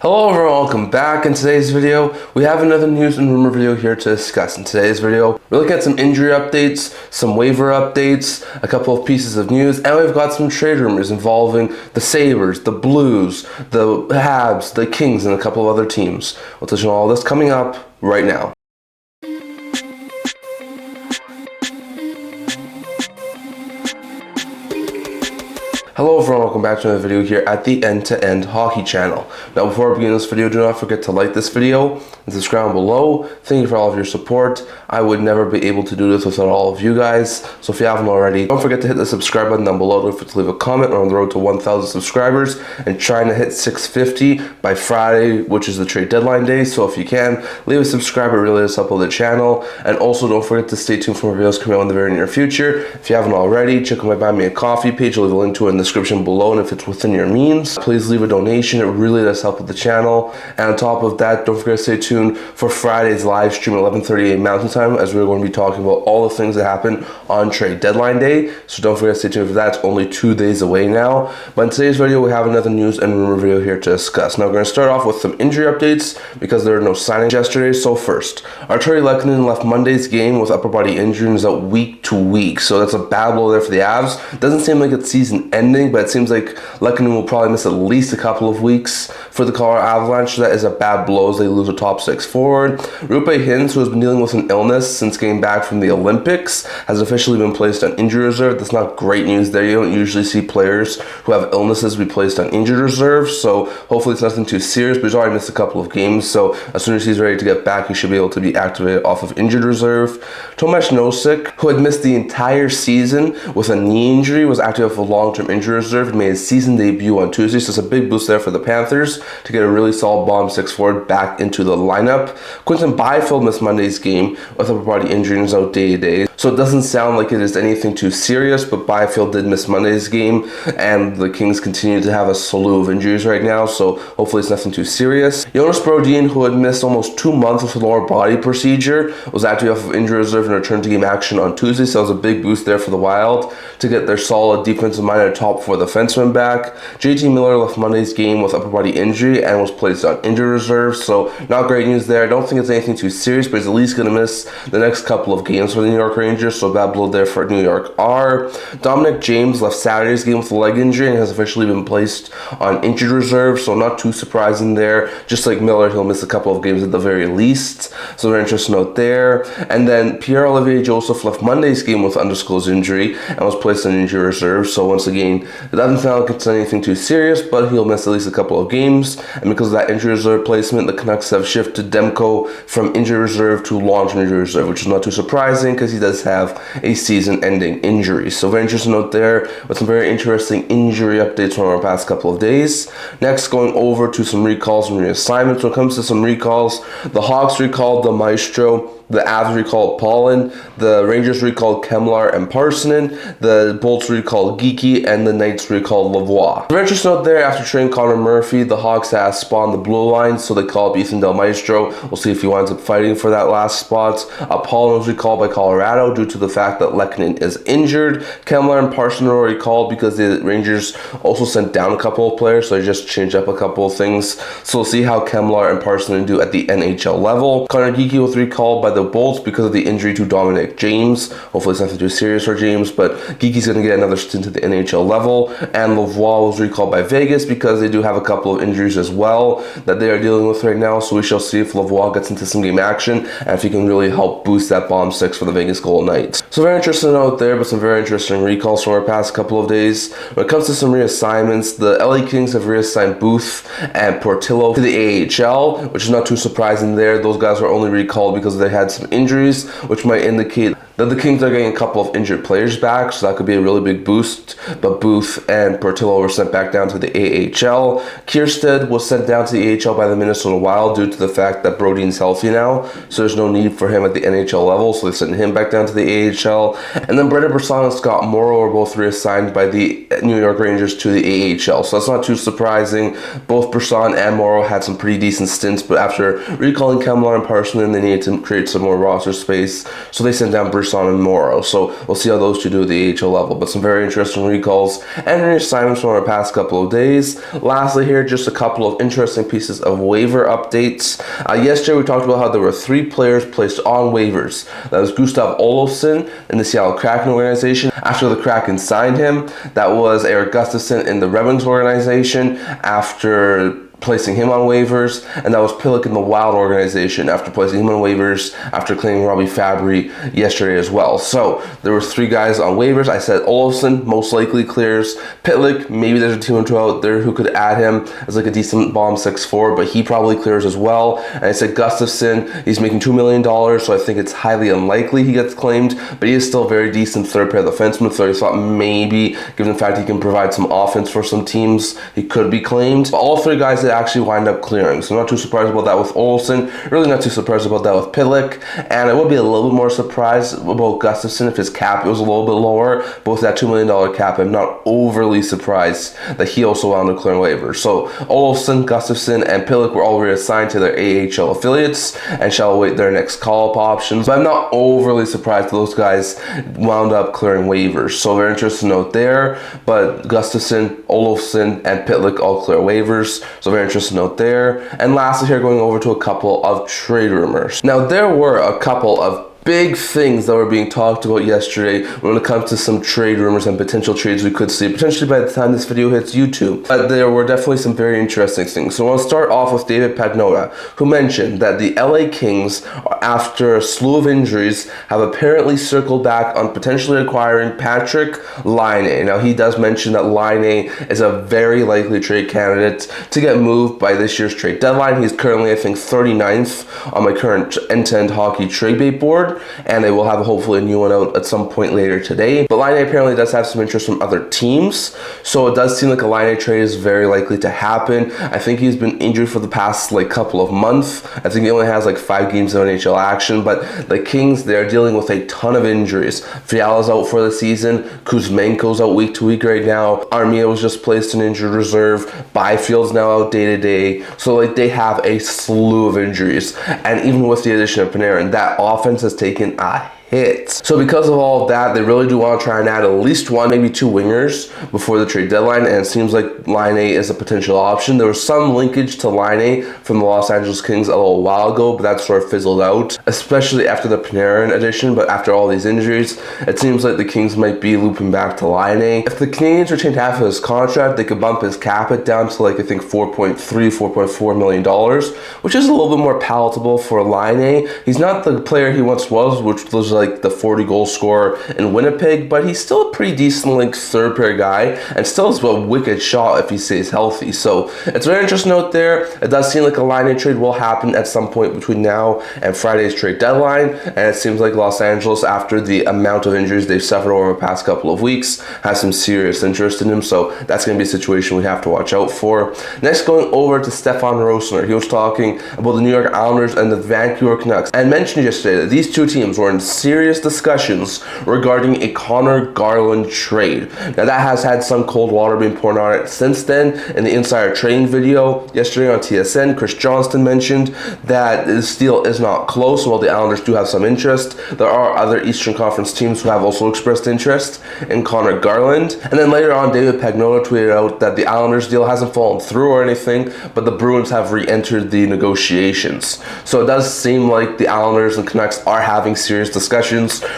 Hello everyone, welcome back. In today's video, we have another news and rumor video here to discuss. In today's video, we're looking at some injury updates, some waiver updates, a couple of pieces of news, and we've got some trade rumors involving the Sabres, the Blues, the Habs, the Kings, and a couple of other teams. We'll touch on all this coming up right now. Hello everyone, welcome back to another video here at the End-to-End Hockey channel. Now before I begin this video, do not forget to like this video and subscribe below. Thank you for all of your support. I would never be able to do this without all of you guys, so if you haven't already, don't forget to hit the subscribe button down below. Don't forget to leave a comment. We're on the road to 1,000 subscribers and trying to hit 650 by Friday, which is the trade deadline day, so if you can, leave a subscribe. It really does help the channel. And also don't forget to stay tuned for more videos coming out in the very near future. If you haven't already, check out my Buy Me a Coffee page. I'll leave a link to it in the description below, and if it's within your means, please leave a donation. It really does help with the channel. And on top of that, don't forget to stay tuned for Friday's live stream at 11:30 a.m. Mountain Time, as we're going to be talking about all the things that happen on trade deadline day. So don't forget to stay tuned for that. It's only 2 days away now. But in today's video, we have another news and rumor video here to discuss. Now we're going to start off with some injury updates because there are no signings yesterday. So first, Arturi Lehkonen left Monday's game with upper body injury and is out week to week. So that's a bad blow there for the Avs. Doesn't seem like it's season ending, but it seems like Lehkonen will probably miss at least a couple of weeks for the Colorado Avalanche. So that is a bad blow as they lose a top six forward. Rupe Hintz, who has been dealing with an illness since getting back from the Olympics, has officially been placed on injury reserve. That's not great news there. You don't usually see players who have illnesses be placed on injury reserve, so hopefully it's nothing too serious, but he's already missed a couple of games, so as soon as he's ready to get back, he should be able to be activated off of injured reserve. Tomas Nosek, who had missed the entire season with a knee injury, was activated off of long-term injury reserve and made his season debut on Tuesday, so it's a big boost there for the Panthers to get a really solid bottom six forward back into the lineup. Quinton Byfield missed Monday's game with upper body injury and is out day to day, so it doesn't sound like it is anything too serious, but Byfield did miss Monday's game, and the Kings continue to have a slew of injuries right now, so hopefully it's nothing too serious. Jonas Brodin, who had missed almost 2 months with a lower body procedure, was activated off of injury reserve and returned to game action on Tuesday, so it was a big boost there for the Wild to get their solid defensive mind and top four defensemen back. JT Miller left Monday's game with upper body injury and was placed on injury reserve, so not great news there. I don't think it's anything too serious, but he's at least going to miss the next couple of games for the New York Rangers, so bad blow there for New York R. Dominic James left Saturday's game with a leg injury and has officially been placed on injured reserve, so not too surprising there. Just like Miller, he'll miss a couple of games at the very least, so very interesting note there. And then Pierre-Olivier Joseph left Monday's game with undisclosed injury and was placed on injury reserve, so once again, it doesn't sound like it's anything too serious, but he'll miss at least a couple of games. And because of that injury reserve placement, the Canucks have shifted Demko from injury reserve to long-term injury reserve, which is not too surprising because he does have a season-ending injury. So very interesting note there with some very interesting injury updates from our past couple of days. Next, going over to some recalls and reassignments. When it comes to some recalls, the Hawks recalled the Maestro, the Avs recalled Paulin, the Rangers recalled Kemlar and Parsonen, the Bolts recalled Geeky, and the Knights recalled Lavoie. Very interesting note there, after trading Connor Murphy, the Hawks has spawned the blue line, so they called Ethan Del Maestro. We'll see if he winds up fighting for that last spot. Paulin was recalled by Colorado due to the fact that Lehkonen is injured. Kemlar and Parsonen were recalled because the Rangers also sent down a couple of players, so they just changed up a couple of things. So we'll see how Kemlar and Parsonen do at the NHL level. Connor Geeky was recalled by the Bolts because of the injury to Dominic James. Hopefully it's nothing too serious for James, but Geeky's going to get another stint at the NHL level. And Lavoie was recalled by Vegas because they do have a couple of injuries as well that they are dealing with right now, so we shall see if Lavoie gets into some game action and if he can really help boost that bottom six for the Vegas Golden Knights. So very interesting out there, but some very interesting recalls from our past couple of days. When it comes to some reassignments, the LA Kings have reassigned Booth and Portillo to the AHL, which is not too surprising there. Those guys were only recalled because they had some injuries, which might indicate that the Kings are getting a couple of injured players back, so that could be a really big boost. But Booth and Portillo were sent back down to the AHL. Kiersted was sent down to the AHL by the Minnesota Wild due to the fact that Brodin's healthy now, so there's no need for him at the NHL level, so they sent him back down to the AHL. And then Brendan Brisson and Scott Morrow were both reassigned by the New York Rangers to the AHL, so that's not too surprising. Both Brisson and Morrow had some pretty decent stints, but after recalling Kemlar and Parsonen, they needed to create some more roster space, so they sent down Brisson Brisson and Morrow. So we'll see how those two do at the AHL level. But some very interesting recalls and reassignments from our past couple of days. Lastly here, just a couple of interesting pieces of waiver updates. Yesterday we talked about how there were 3 players placed on waivers. That was Gustav Olofsson in the Seattle Kraken organization after the Kraken signed him. That was Eric Gustafsson in the Red Wings organization after placing him on waivers, and that was Pitlick in the Wild organization after placing him on waivers after claiming Robbie Fabry yesterday as well. So there were 3 guys on waivers. I said Olofsson most likely clears. Pitlick, maybe there's a team or 2 out there who could add him as like a decent bomb 6'4", but he probably clears as well. And I said Gustafsson, he's making $2 million, so I think it's highly unlikely he gets claimed, but he is still a very decent third pair defenseman, so I thought maybe, given the fact he can provide some offense for some teams, he could be claimed. But all 3 guys that actually wind up clearing, so not too surprised about that with Olsen, really not too surprised about that with Pitlick, and I would be a little bit more surprised about Gustafsson if his cap was a little bit lower, but with that $2 million cap, I'm not overly surprised that he also wound up clearing waivers. So Olsen, Gustafsson, and Pitlick were all reassigned to their AHL affiliates and shall await their next call-up options, but I'm not overly surprised that those guys wound up clearing waivers, so very interesting note there. But Gustafsson, Olofsson, and Pitlick all clear waivers, so very interesting note there. And lastly here, going over to a couple of trade rumors. Now there were a couple of big things that were being talked about yesterday when it comes to some trade rumors and potential trades we could see potentially by the time this video hits YouTube. But there were definitely some very interesting things. So I want to start off with David Pagnotta, who mentioned that the LA Kings, after a slew of injuries, have apparently circled back on potentially acquiring Patrik Laine. Now he does mention that Laine is a very likely trade candidate to get moved by this year's trade deadline. He's currently, I think, 39th on my current end-to-end hockey trade bait board, and they will have hopefully a new one out at some point later today. But Laine apparently does have some interest from other teams, so it does seem like a Laine trade is very likely to happen. I think he's been injured for the past couple of months. I think he only has 5 games of NHL action, but the Kings, they're dealing with a ton of injuries. Fiala's out for the season, Kuzmenko's out week to week right now, Armia was just placed in injured reserve, Byfield's now out day to day, so they have a slew of injuries. And even with the addition of Panarin, that offense has taken a hit. So because of all of that, they really do want to try and add at least 1, maybe 2 wingers before the trade deadline, and it seems like Laine is a potential option. There was some linkage to Laine from the Los Angeles Kings a little while ago, but that sort of fizzled out, especially after the Panarin addition. But after all these injuries, it seems like the Kings might be looping back to Laine. If the Canadians retained half of his contract, they could bump his cap hit down to I think $4.4 million, which is a little bit more palatable for Laine. He's not the player he once was, which was the 40 goal scorer in Winnipeg, but he's still a pretty decent third pair guy, and still has a wicked shot if he stays healthy. So it's a very interesting note there. It does seem like a Laine trade will happen at some point between now and Friday's trade deadline, and it seems like Los Angeles, after the amount of injuries they've suffered over the past couple of weeks, has some serious interest in him, so that's going to be a situation we have to watch out for. Next, going over to Stefan Rosner. He was talking about the New York Islanders and the Vancouver Canucks, and mentioned yesterday that these 2 teams were in serious discussions regarding a Conor Garland trade. Now that has had some cold water being poured on it since then. In the insider trading video yesterday on TSN, Chris Johnston mentioned that this deal is not close. While the Islanders do have some interest, there are other Eastern Conference teams who have also expressed interest in Conor Garland. And then later on, David Pagnotta tweeted out that the Islanders deal hasn't fallen through or anything, but the Bruins have re-entered the negotiations. So it does seem like the Islanders and Canucks are having serious discussions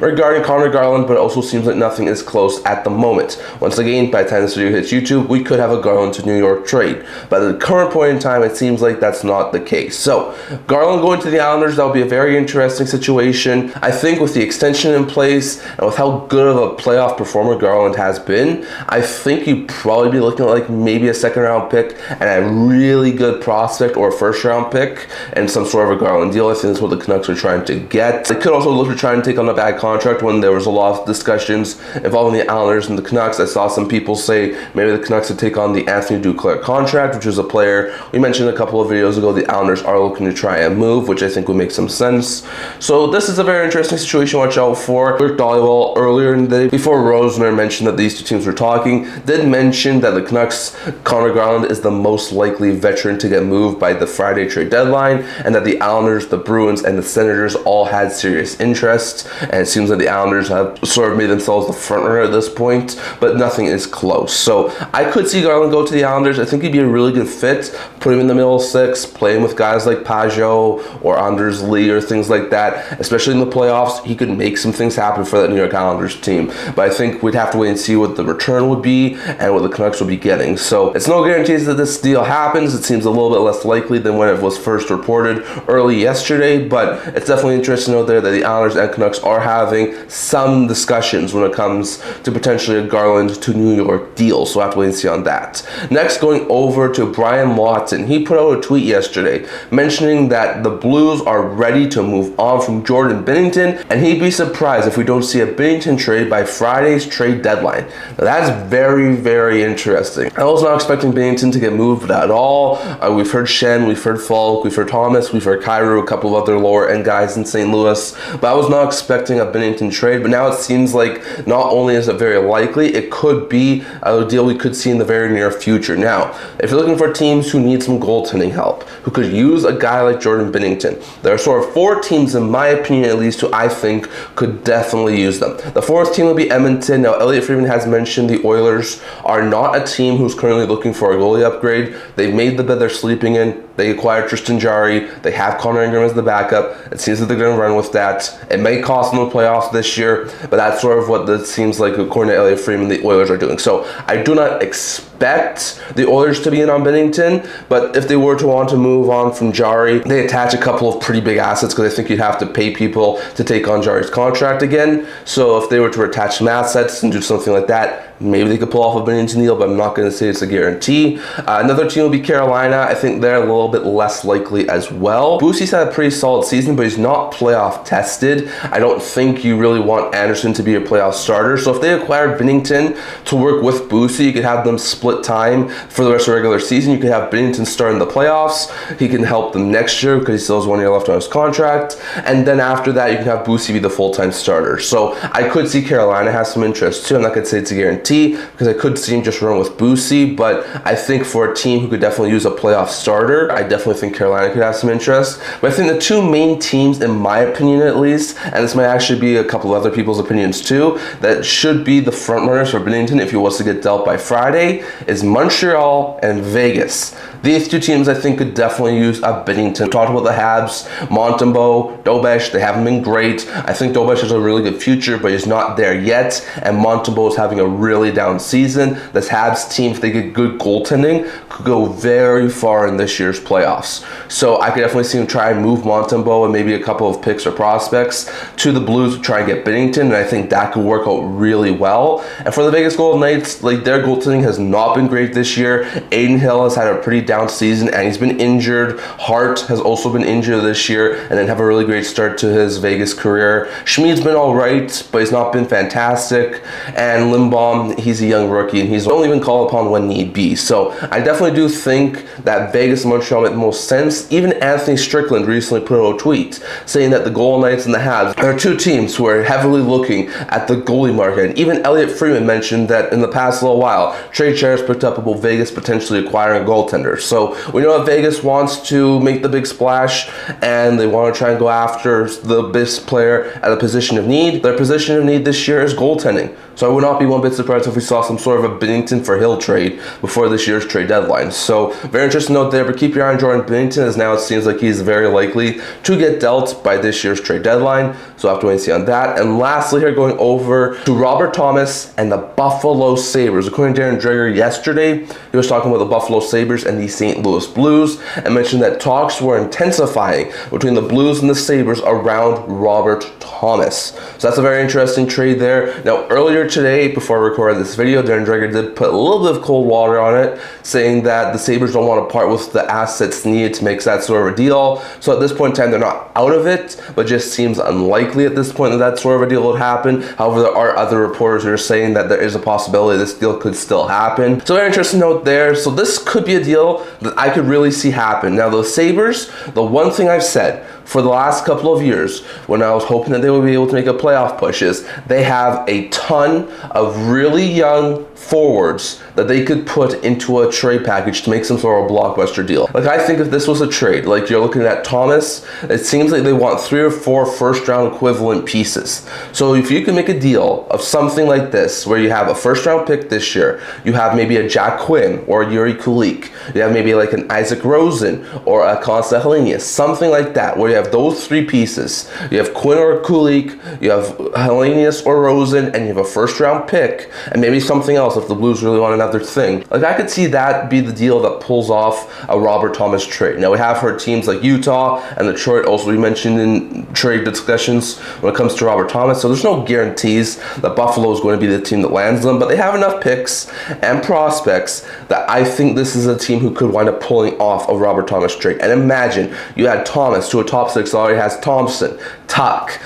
regarding Conor Garland, but it also seems like nothing is close at the moment. Once again, by the time this video hits YouTube, we could have a Garland to New York trade, but at the current point in time, it seems like that's not the case. So Garland going to the Islanders, that'll be a very interesting situation. I think with the extension in place and with how good of a playoff performer Garland has been, I think you'd probably be looking at maybe a second round pick and a really good prospect, or a first round pick and some sort of a Garland deal. I think that's what the Canucks are trying to get. They could also look to try and take on a bad contract when there was a lot of discussions involving the Islanders and the Canucks. I saw some people say maybe the Canucks would take on the Anthony Duclair contract, which is a player we mentioned a couple of videos ago the Islanders are looking to try and move, which I think would make some sense. So this is a very interesting situation to watch out for. Luke Dollywall earlier in the day, before Rosner mentioned that these 2 teams were talking, did mention that the Canucks, Conor Garland is the most likely veteran to get moved by the Friday trade deadline, and that the Islanders, the Bruins, and the Senators all had serious interest. interest, and it seems like the Islanders have sort of made themselves the front runner at this point, but nothing is close. So I could see Garland go to the Islanders. I think he'd be a really good fit. Put him in the middle six, playing with guys like Pagnotta or Anders Lee or things like that, especially in the playoffs. He could make some things happen for that New York Islanders team. But I think we'd have to wait and see what the return would be and what the Canucks would be getting. So it's no guarantees that this deal happens. It seems a little bit less likely than when it was first reported early yesterday, but it's definitely interesting to note there that the Islanders and Canucks are having some discussions when it comes to potentially a Garland to New York deal. So we'll have to wait and see on that. Next, going over to Brian Lawton. He put out a tweet yesterday mentioning that the Blues are ready to move on from Jordan Binnington, and he'd be surprised if we don't see a Binnington trade by Friday's trade deadline. Now that's very, very interesting. I was not expecting Binnington to get moved at all. We've heard Shen, we've heard Falk, we've heard Thomas, we've heard Kyrou, a couple of other lower end guys in St. Louis, but I was not expecting a Binnington trade. But now it seems like not only is it very likely, it could be a deal we could see in the very near future. Now, if you're looking for teams who need some goaltending help, who could use a guy like Jordan Binnington, there are sort of 4 teams, in my opinion at least, who I think could definitely use them. The 4th team will be Edmonton. Now, Elliot Friedman has mentioned the Oilers are not a team who's currently looking for a goalie upgrade. They've made the bed they're sleeping in. They acquired Tristan Jarry. They have Conor Ingram as the backup. It seems that they're going to run with that. It may cost them the playoffs this year, but that's sort of what it seems like, according to Elliot Friedman, the Oilers are doing. So I do not expect the Oilers to be in on Binnington, but if they were to want to move on from Jarry, they attach a couple of pretty big assets, because I think you'd have to pay people to take on Jarry's contract again. So if they were to attach some assets and do something like that, maybe they could pull off a Binnington deal, but I'm not going to say it's a guarantee. Another team will be Carolina. I think they're a little bit less likely as well. Boosie's had a pretty solid season, but he's not playoff tested. I don't think you really want Anderson to be a playoff starter. So if they acquired Binnington to work with Boosie, you could have them split time for the rest of the regular season. You could have Binnington start in the playoffs. He can help them next year because he still has 1 year left on his contract. And then after that, you can have Boosie be the full-time starter. So I could see Carolina has some interest too. I'm not going to say it's a guarantee, because I could see him just run with Boosie, but I think for a team who could definitely use a playoff starter, I definitely think Carolina could have some interest. But I think the 2 main teams, in my opinion at least, and this might actually be a couple of other people's opinions too, that should be the front runners for Binnington if he was to get dealt by Friday, is Montreal and Vegas. These 2 teams I think could definitely use a Binnington. Talked about the Habs, Montembeault, Dobesh. They haven't been great. I think Dobesh has a really good future, but he's not there yet. And Montembeault is having a really down season. This Habs team, if they get good goaltending, could go very far in this year's playoffs. So I could definitely see him try and move Montembeault and maybe a couple of picks or prospects to the Blues to try and get Binnington, and I think that could work out really well. And for the Vegas Golden Knights, like, their goaltending has not been great this year. Adin Hill has had a pretty down season, and he's been injured. Hart has also been injured this year and then have a really great start to his Vegas career. Schmid's been all right, but he's not been fantastic. And Lindbaum, he's a young rookie, and he's only been called upon when need be. So I definitely do think that Vegas and Montreal make the most sense. Even Anthony Strickland recently put out a tweet saying that the Golden Knights and the Habs are 2 teams who are heavily looking at the goalie market. And even Elliot Friedman mentioned that in the past little while, trade shares picked up about Vegas potentially acquiring a goaltender. So we know that Vegas wants to make the big splash, and they want to try and go after the best player at a position of need. Their position of need this year is goaltending. So I would not be one bit surprised if we saw some sort of a Binnington for Hill trade before this year's trade deadline. So very interesting note there, but keep your eye on Jordan Binnington, as now it seems like he's very likely to get dealt by this year's trade deadline. So I'll have to wait and see on that. And lastly here, going over to Robert Thomas and the Buffalo Sabres. According to Darren Dreger yesterday, he was talking about the Buffalo Sabres and the St. Louis Blues, and mentioned that talks were intensifying between the Blues and the Sabres around Robert Thomas. So that's a very interesting trade there. Now, earlier today, before I recorded this video, Darren Dreger did put a little bit of cold water on it, saying that the Sabres don't want to part with the assets needed to make that sort of a deal. So at this point in time, they're not out of it, but just seems unlikely at this point that that sort of a deal would happen. However, there are other reporters who are saying that there is a possibility this deal could still happen. So very interesting note there. So this could be a deal that I could really see happen. Now, the Sabres, the one thing I've said for the last couple of years when I was hoping that they would be able to make a playoff push is they have a ton of really young forwards that they could put into a trade package to make some sort of blockbuster deal. Like, I think if this was a trade, like you're looking at Thomas, it seems like they want 3 or 4 first-round equivalent pieces. So if you can make a deal of something like this, where you have a first-round pick this year, you have maybe a Jack Quinn or Yuri Kulik, you have maybe like an Isaac Rosen or a Constantinius, something like that, where you have those 3 pieces. You have Quinn or Kulik, you have Helenius or Rosen, and you have a first-round pick, and maybe something else if the Blues really want another thing. Like, I could see that be the deal that pulls off a Robert Thomas trade. Now, we have heard teams like Utah and Detroit also be mentioned in trade discussions when it comes to Robert Thomas, so there's no guarantees that Buffalo is going to be the team that lands them, but they have enough picks and prospects that I think this is a team who could wind up pulling off a Robert Thomas trade. And imagine you add Thomas to a top 6 that already has Thompson, Tuck,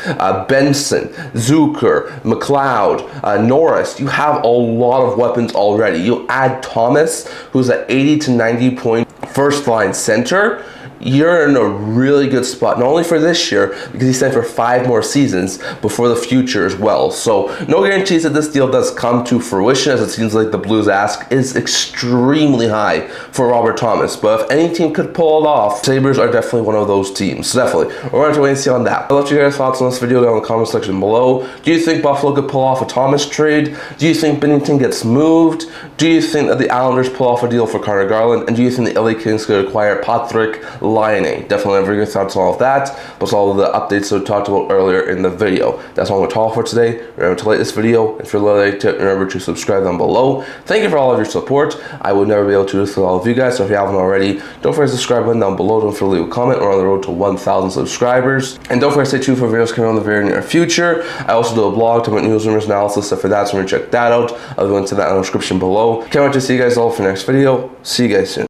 Benson, Zucker, McLeod, Norris. You have a lot of weapons already. You add Thomas, who's at 80 to 90 point first line center, you're in a really good spot, not only for this year, because he's signed for 5 more seasons, but for the future as well. So no guarantees that this deal does come to fruition, as it seems like the Blues ask is extremely high for Robert Thomas. But if any team could pull it off, Sabres are definitely one of those teams. So definitely, we're going to have to wait and see on that. I'd love to hear your thoughts on this video down in the comment section below. Do you think Buffalo could pull off a Thomas trade? Do you think Binnington gets moved? Do you think that the Islanders pull off a deal for Conor Garland? And do you think the LA Kings could acquire Patrick Laine? Definitely have your thoughts on all of that, plus all of the updates that we talked about earlier in the video. That's all I'm going to talk for today. Remember to like this video. If you're related to it, remember to subscribe down below. Thank you for all of your support. I would never be able to do this with all of you guys, so if you haven't already, don't forget to subscribe button down below. Don't forget to leave a comment. We're on the road to 1,000 subscribers. And don't forget to stay tuned for videos coming on in the very near future. I also do a blog to make news, rumors, analysis, so for that, so check that out. I'll go into that in the description below. Can't wait to see you guys all for the next video. See you guys soon.